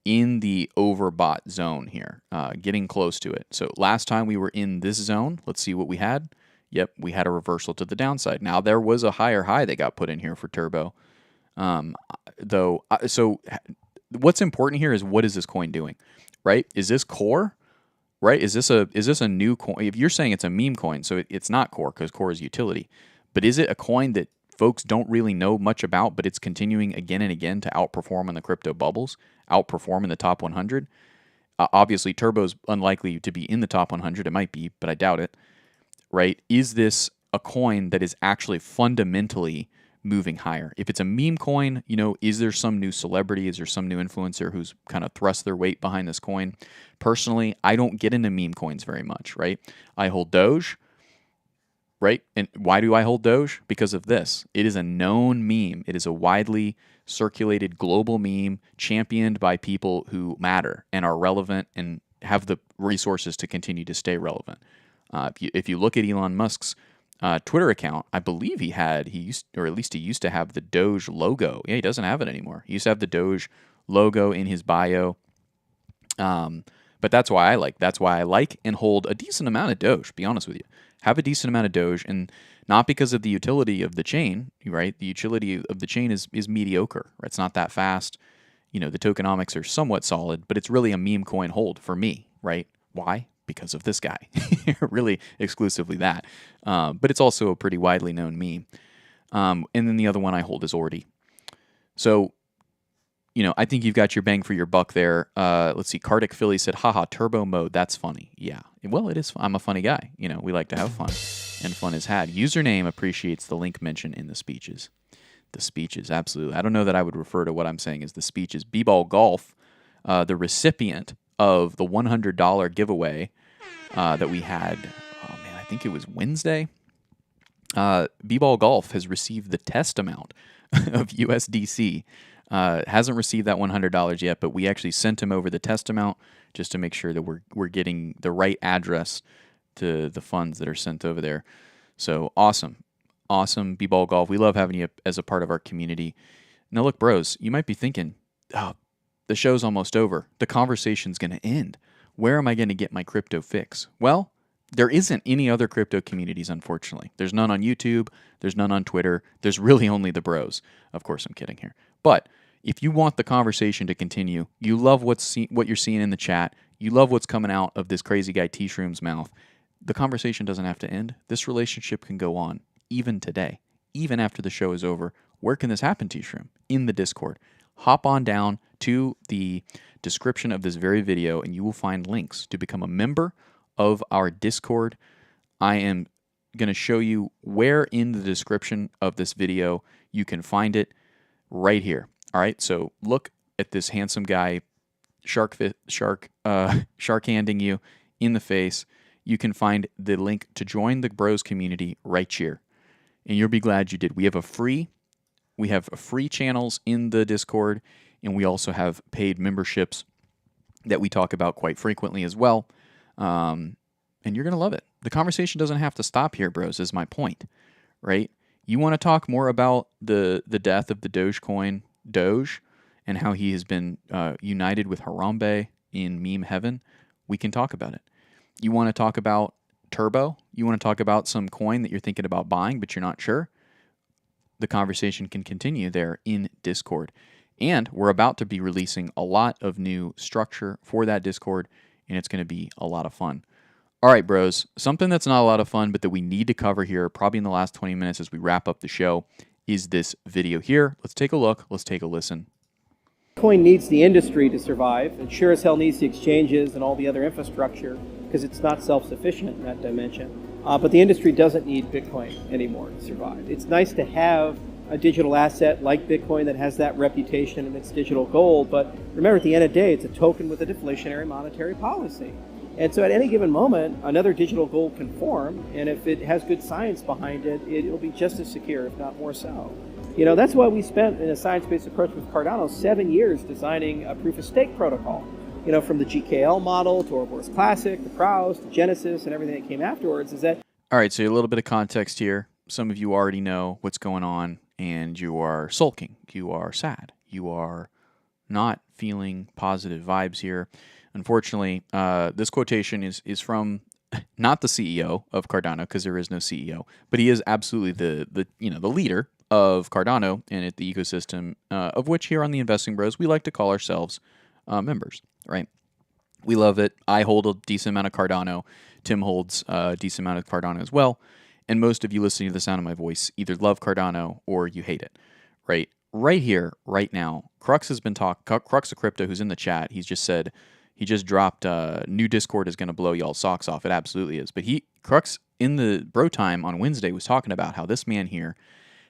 in the overbought zone here, getting close to it. So last time we were in this zone, let's see what we had. Yep, we had a reversal to the downside. Now there was a higher high that got put in here for Turbo. So what's important here is what is this coin doing, right? Is this core, right? Is this a new coin? If you're saying it's a meme coin, so it's not core because core is utility, but is it a coin that folks don't really know much about, but it's continuing again and again to outperform in the crypto bubbles, outperform in the top 100? Obviously, Turbo's unlikely to be in the top 100. It might be, but I doubt it, right? Is this a coin that is actually fundamentally moving higher? If it's a meme coin, is there some new celebrity? Is there some new influencer who's kind of thrust their weight behind this coin? Personally, I don't get into meme coins very much, right? I hold Doge, right? And why do I hold Doge? Because of this. It is a known meme. It is a widely circulated global meme championed by people who matter and are relevant and have the resources to continue to stay relevant. If you look at Elon Musk's Twitter account, I believe he used to have the Doge logo. Yeah, he doesn't have it anymore. He used to have the Doge logo in his bio. But that's why I like and hold a decent amount of Doge, to be honest with you. Have a decent amount of Doge, and not because of the utility of the chain, right? The utility of the chain is mediocre, right? It's not that fast. The tokenomics are somewhat solid, but it's really a meme coin hold for me, right? Why? Because of this guy. Really exclusively that. But it's also a pretty widely known meme. And then the other one I hold is Ordi. So, I think you've got your bang for your buck there. Let's see. Kartik Philly said, haha, Turbo mode. That's funny. Yeah. Well, it is. I'm a funny guy. We like to have fun. And fun is had. Username appreciates the link mention in the speeches. The speeches, absolutely. I don't know that I would refer to what I'm saying as the speeches. B-Ball Golf, the recipient of the $100 giveaway that we had, I think it was Wednesday. B-Ball Golf has received the test amount of USDC. Hasn't received that $100 yet, but we actually sent him over the test amount just to make sure that we're getting the right address to the funds that are sent over there. So awesome. awesome. B-Ball Golf, we love having you as a part of our community. Now, look, bros, you might be thinking, oh, the show's almost over. The conversation's going to end. Where am I going to get my crypto fix? Well, there isn't any other crypto communities, unfortunately. There's none on YouTube. There's none on Twitter. There's really only the bros. Of course, I'm kidding here. But if you want the conversation to continue, you love what you're seeing in the chat, you love what's coming out of this crazy guy T-Shroom's mouth, the conversation doesn't have to end. This relationship can go on, even today, even after the show is over. Where can this happen, T-Shroom? In the Discord. Hop on down to the description of this very video, and you will find links to become a member of our Discord. I am going to show you where in the description of this video you can find it right here. All right, so look at this handsome guy, shark handing you in the face. You can find the link to join the Bros community right here, and you'll be glad you did. We have free channels in the Discord, and we also have paid memberships that we talk about quite frequently as well. And you're going to love it. The conversation doesn't have to stop here, bros, is my point, right? You want to talk more about the death of the Dogecoin, Doge, and how he has been united with Harambe in meme heaven? We can talk about it. You want to talk about Turbo? You want to talk about some coin that you're thinking about buying, but you're not sure? The conversation can continue there in Discord. And we're about to be releasing a lot of new structure for that Discord, and it's going to be a lot of fun. All right, bros, something that's not a lot of fun, but that we need to cover here, probably in the last 20 minutes as we wrap up the show, is this video here. Let's take a look. Let's take a listen. Bitcoin needs the industry to survive. It sure as hell needs the exchanges and all the other infrastructure because it's not self-sufficient in that dimension. But the industry doesn't need Bitcoin anymore to survive. It's nice to have a digital asset like Bitcoin that has that reputation and it's digital gold, but remember, at the end of the day, it's a token with a deflationary monetary policy. And so at any given moment, another digital gold can form, and if it has good science behind it, it'll be just as secure, if not more so. You know, that's why we spent, in a science-based approach with Cardano, 7 years designing a proof-of-stake protocol. You know, from the GKL model to Ouroboros Classic, the PROZ, to Genesis, and everything that came afterwards, is that... All right, so a little bit of context here. Some of you already know what's going on, and you are sulking. You are sad. You are not feeling positive vibes here. Unfortunately, this quotation is from not the CEO of Cardano, because there is no CEO, but he is absolutely the leader of Cardano and the ecosystem, of which here on the Investing Bros we like to call ourselves members. Right? We love it. I hold a decent amount of Cardano. Tim holds a decent amount of Cardano as well. And most of you listening to the sound of my voice either love Cardano or you hate it. Right? Right here, right now, Crux has been Crux of Crypto, who's in the chat, he's just said, he just dropped new Discord is going to blow y'all's socks off. It absolutely is. But Crux in the bro time on Wednesday was talking about how this man here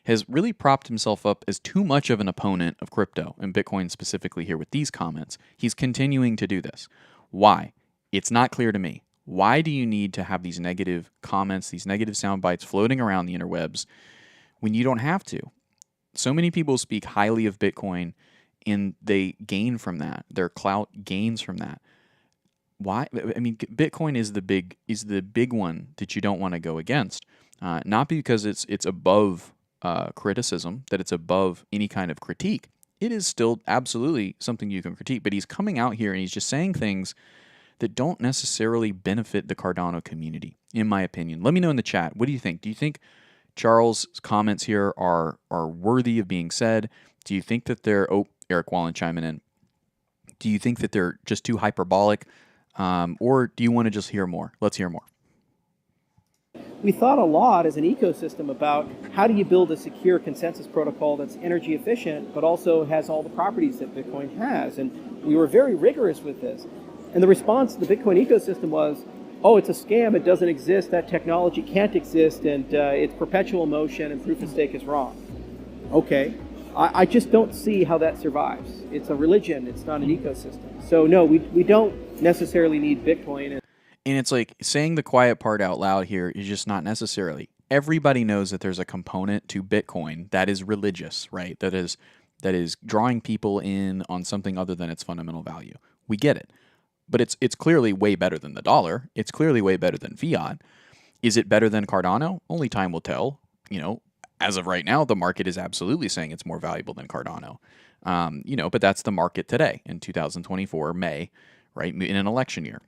has really propped himself up as too much of an opponent of crypto, and Bitcoin specifically here with these comments. He's continuing to do this. Why? It's not clear to me. Why do you need to have these negative comments, these negative sound bites floating around the interwebs when you don't have to? So many people speak highly of Bitcoin and they gain from that. Their clout gains from that. Why? I mean, Bitcoin is the big one that you don't want to go against. Not because it's above criticism, that it's above any kind of critique. It is still absolutely something you can critique, but he's coming out here and he's just saying things that don't necessarily benefit the Cardano community, in my opinion. Let me know in the chat. What do you think? Do you think Charles' comments here are worthy of being said? Do you think that they're... Oh, Eric Wallen chiming in. Do you think that they're just too hyperbolic? Or do you want to just hear more? Let's hear more. We thought a lot as an ecosystem about how do you build a secure consensus protocol that's energy efficient, but also has all the properties that Bitcoin has. And we were very rigorous with this. And the response to the Bitcoin ecosystem was, oh, it's a scam, it doesn't exist, that technology can't exist, and it's perpetual motion and proof of stake is wrong. Okay, I just don't see how that survives. It's a religion, it's not an ecosystem. So no, we don't necessarily need Bitcoin. And it's like saying the quiet part out loud here is just not necessarily. Everybody knows that there's a component to Bitcoin that is religious, right? That is drawing people in on something other than its fundamental value. We get it. But it's clearly way better than the dollar. It's clearly way better than fiat. Is it better than Cardano? Only time will tell. You know, as of right now, the market is absolutely saying it's more valuable than Cardano. But that's the market today in 2024, May, right, in an election year.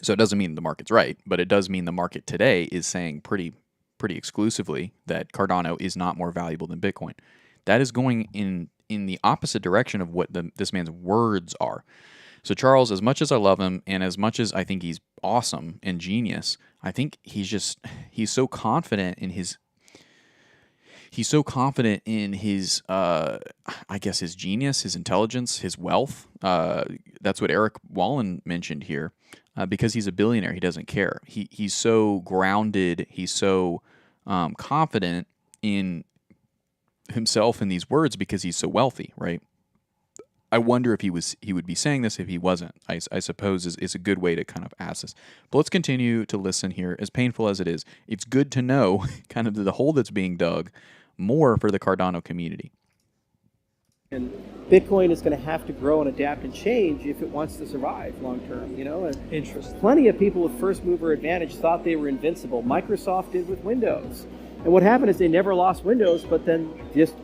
So it doesn't mean the market's right, but it does mean the market today is saying pretty exclusively that Cardano is not more valuable than Bitcoin. That is going in the opposite direction of what this man's words are. So Charles, as much as I love him and as much as I think he's awesome and genius, I think he's so confident in his I guess his genius, his intelligence, his wealth. That's what Eric Wallen mentioned here. Because he's a billionaire, he doesn't care. He's so grounded. He's so confident in himself and these words because he's so wealthy, right? I wonder if he would be saying this if he wasn't. I suppose is a good way to kind of ask this. But let's continue to listen here. As painful as it is, it's good to know kind of the hole that's being dug more for the Cardano community. And Bitcoin is going to have to grow and adapt and change if it wants to survive long term. Interesting. Plenty of people with first mover advantage thought they were invincible. Microsoft did with Windows. And what happened is they never lost Windows, but then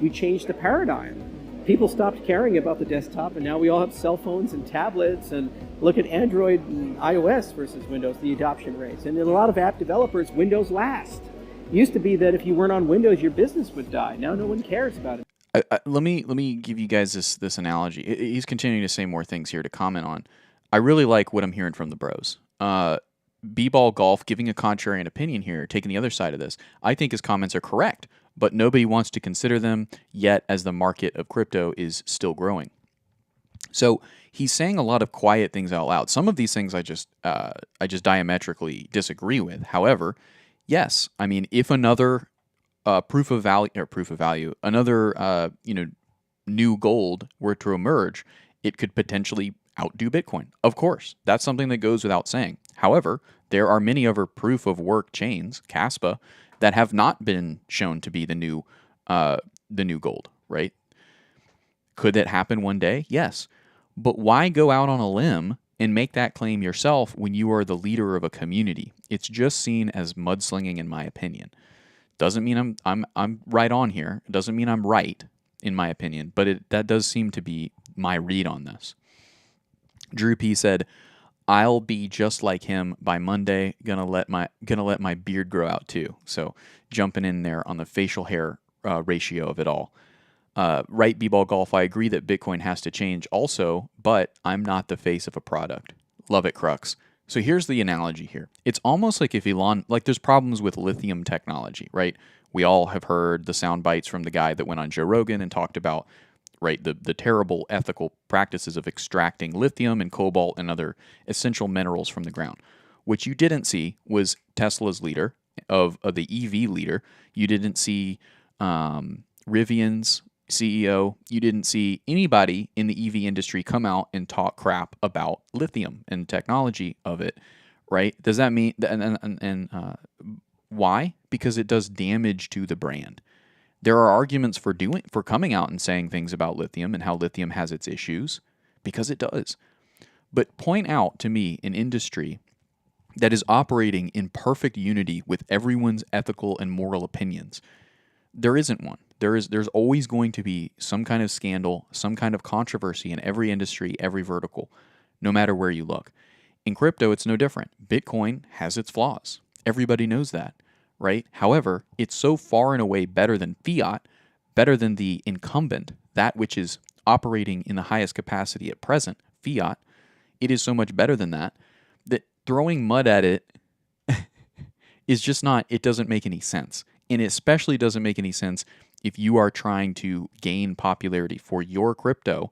we changed the paradigm. People stopped caring about the desktop, and now we all have cell phones and tablets, and look at Android and iOS versus Windows, the adoption rates. And in a lot of app developers, Windows last. It used to be that if you weren't on Windows, your business would die. Now no one cares about it. Let me give you guys this analogy. He's continuing to say more things here to comment on. I really like what I'm hearing from the bros. B-Ball Golf giving a contrarian opinion here, taking the other side of this. I think his comments are correct, but nobody wants to consider them yet as the market of crypto is still growing. So he's saying a lot of quiet things out loud. Some of these things I just diametrically disagree with. However, yes, I mean, if another proof of value, another new gold were to emerge, it could potentially outdo Bitcoin. Of course, that's something that goes without saying. However, there are many other proof of work chains, Caspa, that have not been shown to be the new gold, right? Could that happen one day? Yes. But why go out on a limb and make that claim yourself when you are the leader of a community? It's just seen as mudslinging, in my opinion. Doesn't mean I'm right on here. It doesn't mean I'm right, in my opinion, but that does seem to be my read on this. Drew P said, "I'll be just like him by Monday. Gonna let my beard grow out too." So jumping in there on the facial hair ratio of it all. Right, B-Ball Golf. I agree that Bitcoin has to change also, but I'm not the face of a product. Love it, Crux. So here's the analogy here. It's almost like if Elon, like there's problems with lithium technology, right? We all have heard the sound bites from the guy that went on Joe Rogan and talked about, right, the terrible ethical practices of extracting lithium and cobalt and other essential minerals from the ground. What you didn't see was Tesla's leader, of the EV leader. You didn't see Rivian's CEO. You didn't see anybody in the EV industry come out and talk crap about lithium and technology of it, right? Does that mean, why? Because it does damage to the brand. There are arguments for coming out and saying things about lithium and how lithium has its issues, because it does. But point out to me an industry that is operating in perfect unity with everyone's ethical and moral opinions. There isn't one. There's always going to be some kind of scandal, some kind of controversy in every industry, every vertical, no matter where you look. In crypto, it's no different. Bitcoin has its flaws. Everybody knows that, right? However, it's so far and away better than fiat, better than the incumbent, that which is operating in the highest capacity at present, fiat. It is so much better than that throwing mud at it is just not, it doesn't make any sense. And it especially doesn't make any sense if you are trying to gain popularity for your crypto,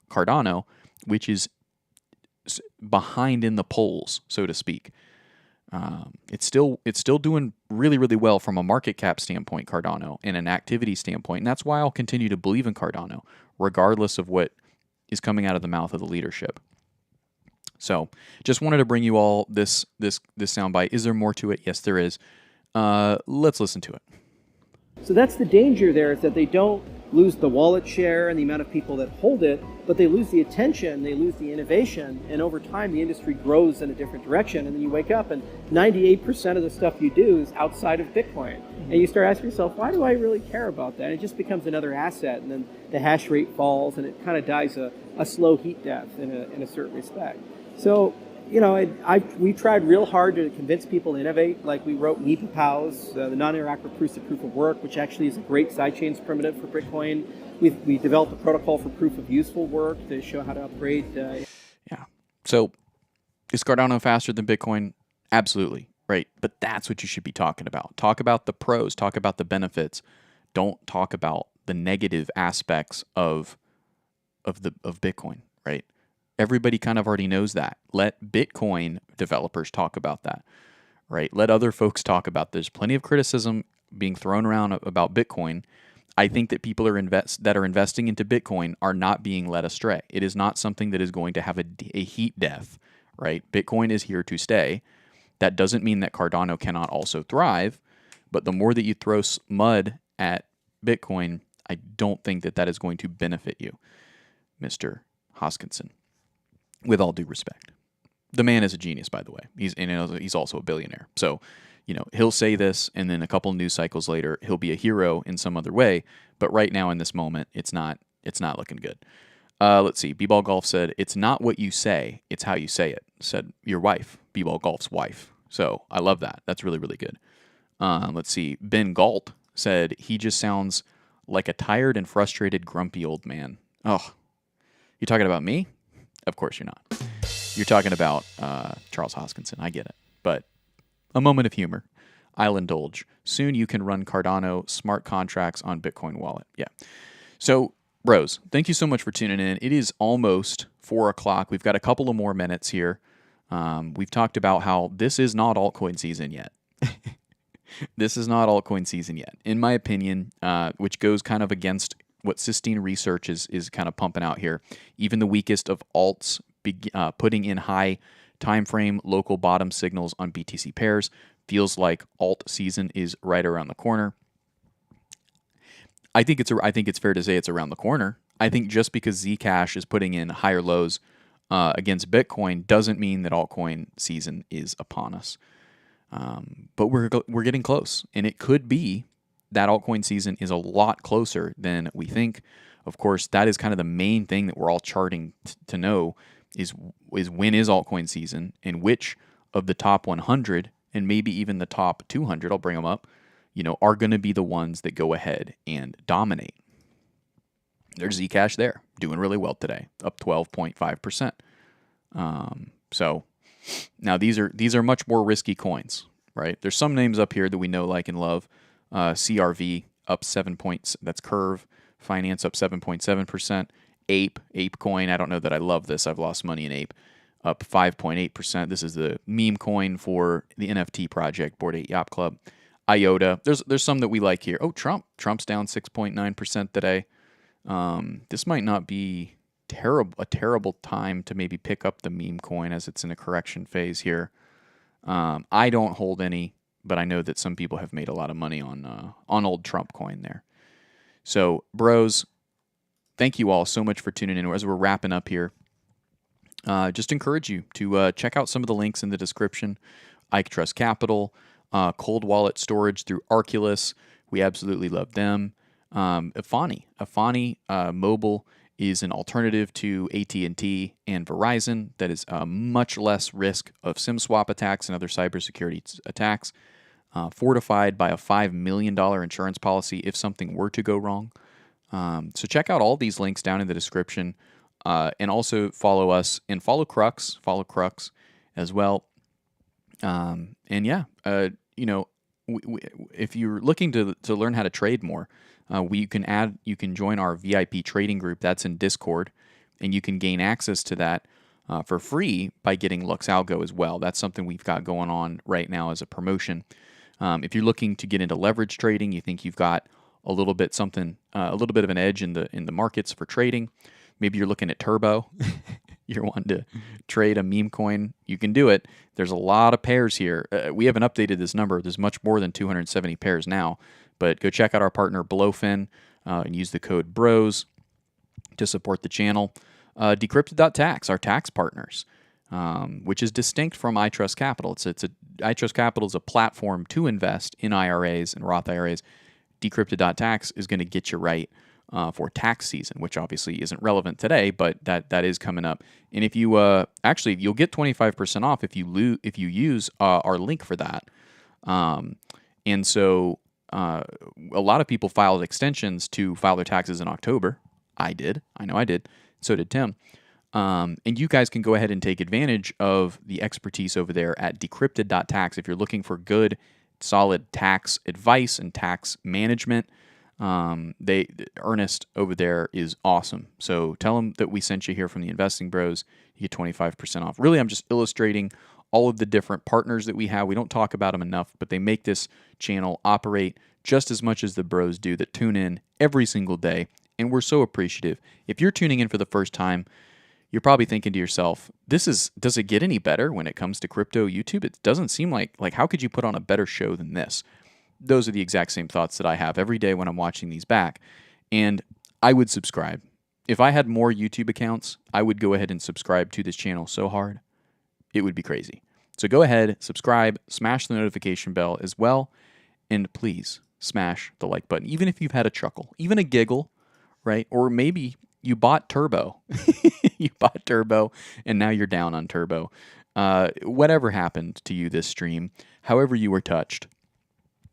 Cardano, which is behind in the polls, so to speak. It's still doing really, really well from a market cap standpoint, Cardano, and an activity standpoint. And that's why I'll continue to believe in Cardano, regardless of what is coming out of the mouth of the leadership. So just wanted to bring you all this soundbite. Is there more to it? Yes, there is. Let's listen to it. So that's the danger there, is that they don't lose the wallet share and the amount of people that hold it, but they lose the attention, they lose the innovation, and over time the industry grows in a different direction. And then you wake up and 98% of the stuff you do is outside of Bitcoin. And you start asking yourself, why do I really care about that? And it just becomes another asset, and then the hash rate falls, and it kind of dies a slow heat death in a certain respect. So, we tried real hard to convince people to innovate. Like we wrote NEPA POWs, the non-interactive proofs of proof of work, which actually is a great sidechains primitive for Bitcoin. We developed a protocol for proof of useful work to show how to upgrade. Yeah. So is Cardano faster than Bitcoin? Absolutely. Right. But that's what you should be talking about. Talk about the pros. Talk about the benefits. Don't talk about the negative aspects of Bitcoin. Right. Everybody kind of already knows that. Let Bitcoin developers talk about that, right? Let other folks talk about. There's plenty of criticism being thrown around about Bitcoin. I think that people that are investing into Bitcoin are not being led astray. It is not something that is going to have a heat death, right? Bitcoin is here to stay. That doesn't mean that Cardano cannot also thrive, but the more that you throw mud at Bitcoin, I don't think that is going to benefit you, Mr. Hoskinson. With all due respect, the man is a genius, by the way. He's also a billionaire. So, he'll say this, and then a couple news cycles later, he'll be a hero in some other way. But right now, in this moment, it's not looking good. Let's see. B-Ball Golf said, "It's not what you say, it's how you say it." Said your wife, B-Ball Golf's wife. So I love that. That's really, really good. Let's see. Ben Galt said, "He just sounds like a tired and frustrated, grumpy old man." Oh, you talking about me? Of course you're not. You're talking about Charles Hoskinson. I get it. But a moment of humor. I'll indulge. Soon you can run Cardano smart contracts on Bitcoin wallet. Yeah. So, bros, thank you so much for tuning in. It is almost 4 o'clock. We've got a couple of more minutes here. We've talked about how this is not altcoin season yet. This is not altcoin season yet, in my opinion, which goes kind of against what Sistine Research is kind of pumping out here. Even the weakest of alts putting in high time frame local bottom signals on BTC pairs. Feels like alt season is right around the corner. I think it's fair to say it's around the corner. I think just because Zcash is putting in higher lows against Bitcoin doesn't mean that altcoin season is upon us. But we're getting close, and it could be that altcoin season is a lot closer than we think. Of course, that is kind of the main thing that we're all charting to know is when is altcoin season, and which of the top 100 and maybe even the top 200, I'll bring them up, are going to be the ones that go ahead and dominate. There's Zcash there, doing really well today, up 12.5%. So now these are much more risky coins, right? There's some names up here that we know, like, and love. CRV up 7 points. That's Curve. Finance up 7.7%. Ape coin. I don't know that I love this. I've lost money in Ape. Up 5.8%. This is the meme coin for the NFT project, Bored Ape Yacht Club. IOTA. There's some that we like here. Oh, Trump's down 6.9% today. This might not be a terrible time to maybe pick up the meme coin, as it's in a correction phase here. I don't hold any, but I know that some people have made a lot of money on old Trump coin there. So, bros, thank you all so much for tuning in. As we're wrapping up here, just encourage you to check out some of the links in the description. iTrust Capital, cold wallet storage through Arculus. We absolutely love them. Efani Mobile is an alternative to AT&T and Verizon that is much less risk of SIM swap attacks and other cybersecurity attacks, fortified by a $5 million insurance policy if something were to go wrong. So check out all these links down in the description, and also follow us and follow Crux as well. If you're looking to learn how to trade more, you can join our VIP trading group. That's in Discord, and you can gain access to that for free by getting Lux Algo as well. That's something we've got going on right now as a promotion. If you're looking to get into leverage trading, you think you've got a little bit of an edge in the markets for trading. Maybe you're looking at Turbo. You're wanting to trade a meme coin. You can do it. There's a lot of pairs here. We haven't updated this number. There's much more than 270 pairs now. But go check out our partner BloFin. and use the code BROZ to support the channel. Decrypted.Tax, our tax partners, which is distinct from iTrust Capital. iTrust Capital is a platform to invest in IRAs and Roth IRAs. Decrypted.Tax is going to get you right for tax season, which obviously isn't relevant today, but that is coming up. And if you actually, you'll get 25% off if you use our link for that. And so a lot of people filed extensions to file their taxes in October. I did. I know I did. So did Tim. And you guys can go ahead and take advantage of the expertise over there at Decrypted.Tax if you're looking for good, solid tax advice and tax management. Ernest over there is awesome. So tell him that we sent you here from the Investing Bros. You get 25% off. Really, I'm just illustrating all of the different partners that we have. We don't talk about them enough, but they make this channel operate just as much as the bros do that tune in every single day. And we're so appreciative. If you're tuning in for the first time, you're probably thinking to yourself, does it get any better when it comes to crypto YouTube? It doesn't seem like how could you put on a better show than this? Those are the exact same thoughts that I have every day when I'm watching these back. And I would subscribe. If I had more YouTube accounts, I would go ahead and subscribe to this channel so hard, it would be crazy. So go ahead, subscribe, smash the notification bell as well, and please smash the like button. Even if you've had a chuckle, even a giggle, right? Or maybe you bought Turbo. You bought Turbo, and now you're down on Turbo. Whatever happened to you this stream, however you were touched,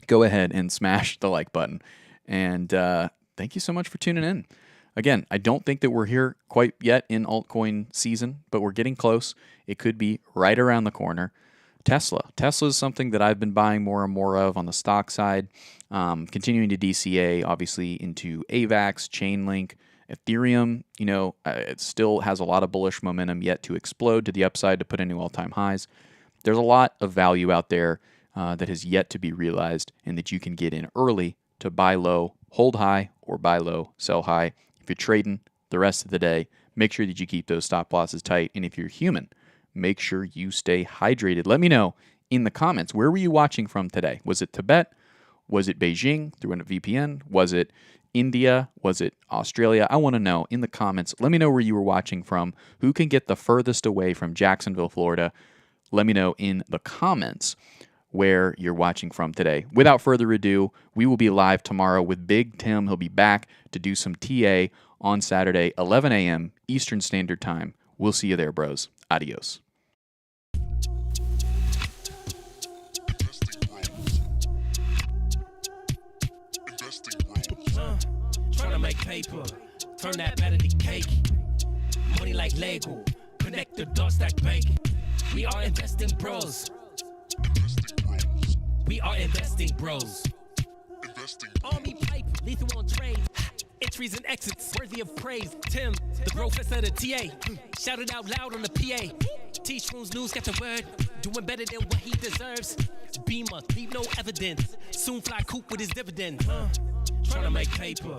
go ahead and smash the like button. And thank you so much for tuning in. Again, I don't think that we're here quite yet in altcoin season, but we're getting close. It could be right around the corner. Tesla is something that I've been buying more and more of on the stock side, continuing to DCA, obviously, into AVAX, Chainlink, Ethereum. It still has a lot of bullish momentum yet to explode to the upside to put in new all-time highs. There's a lot of value out there that has yet to be realized and that you can get in early to buy low, hold high, or buy low, sell high. If you're trading the rest of the day, make sure that you keep those stop losses tight. And if you're human, make sure you stay hydrated. Let me know in the comments, where were you watching from today? Was it Tibet? Was it Beijing through a VPN? Was it India? Was it Australia? I want to know in the comments. Let me know where you were watching from. Who can get the furthest away from Jacksonville, Florida? Let me know in the comments where you're watching from today. Without further ado, we will be live tomorrow with Big Tim. He'll be back to do some TA on Saturday, 11 a.m. Eastern Standard Time. We'll see you there, bros. Adios. Trying to make paper, turn that better to cake. Money like Lego, connect the dots that bank. We are investing bros. We are investing bros. Army pipe, lethal on trade. Entries and exits, worthy of praise. Tim, the professor, the TA. Shout it out loud on the PA. T-Shrooms news, got the word. Doing better than what he deserves. Beamer, leave no evidence. Soon fly coop with his dividend. Trying to make paper,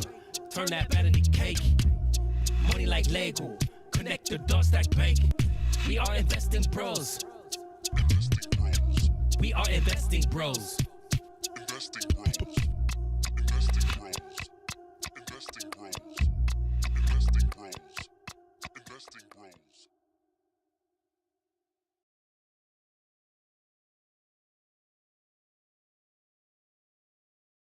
turn that better to cake. Money like Lego, connect the dots that bank. We are investing bros. We are investing bros. Investing bros. Investing bros. Investing bros. Investing bros. Investing bros.